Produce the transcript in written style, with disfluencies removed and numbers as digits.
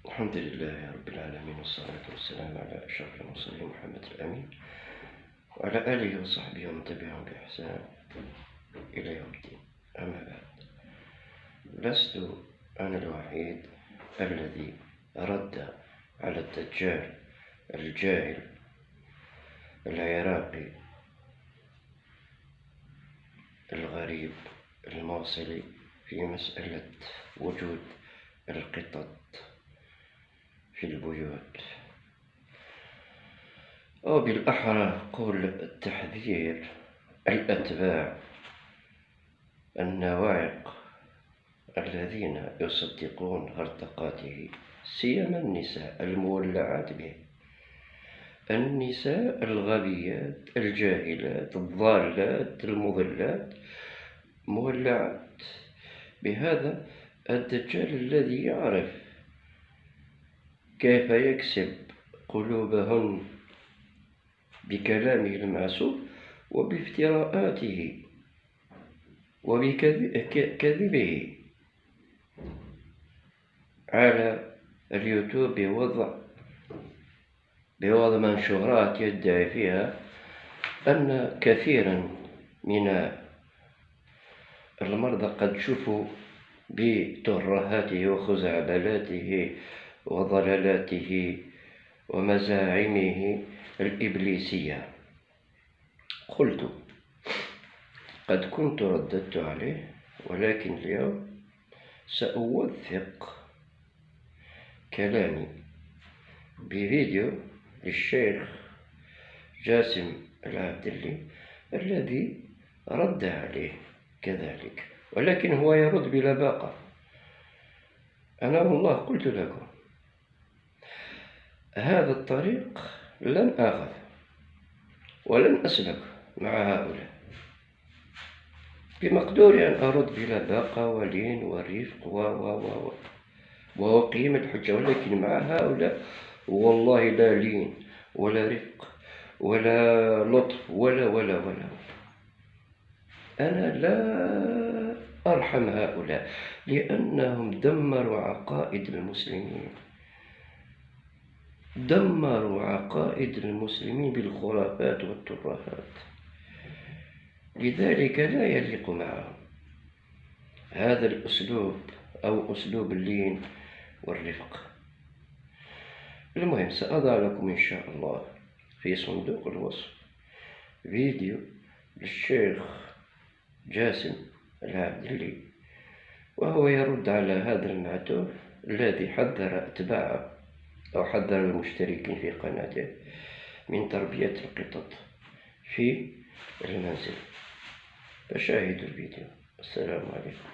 الحمد لله رب العالمين، والصلاة والسلام على أشرف المرسلين محمد الأمين وعلى آله وصحبه ومن تبعهم بإحسان إلى يوم الدين. أما بعد، لست أنا الوحيد الذي رد على الدجال الجاهل العراقي الغريب الموصلي في مسألة وجود القطط في البيوت، أو بالأحرى قول تحذير الأتباع النواعق الذين يصدقون هرطقاته، سيما النساء المولعات به، النساء الغبيات الجاهلات الضالات المضلات مولعات بهذا الدجال الذي يعرف كيف يكسب قلوبهن بكلامه المعسول وبافتراءاته وبكذبه على اليوتيوب بوضع منشورات يدعي فيها أن كثيرا من المرضى قد شفوا بترهاته وخزعبلاته وضلالاته ومزاعمه الإبليسية. قلت قد كنت رددت عليه، ولكن اليوم سأوثق كلامي بفيديو للشيخ جاسم العبدلي الذي رد عليه كذلك، ولكن هو يرد بلا باقة. أنا والله قلت لكم هذا الطريق لن آخذ ولن أسلك مع هؤلاء، بمقدوري أن أرد بلا باقة ولين ورفق وأقيم الحجة، ولكن مع هؤلاء والله لا لين ولا رفق ولا لطف ولا. أنا لا أرحم هؤلاء، لأنهم دمروا عقائد المسلمين، دمروا عقائد المسلمين بالخرافات والترهات، لذلك لا يليق معهم هذا الأسلوب أو أسلوب اللين والرفق. المهم، سأضع لكم إن شاء الله في صندوق الوصف فيديو للشيخ جاسم العبدلي وهو يرد على هذا المعتوه الذي حذر أتباعه أو حذر المشتركين في قناته من تربية القطط في المنزل. فشاهدوا الفيديو. السلام عليكم.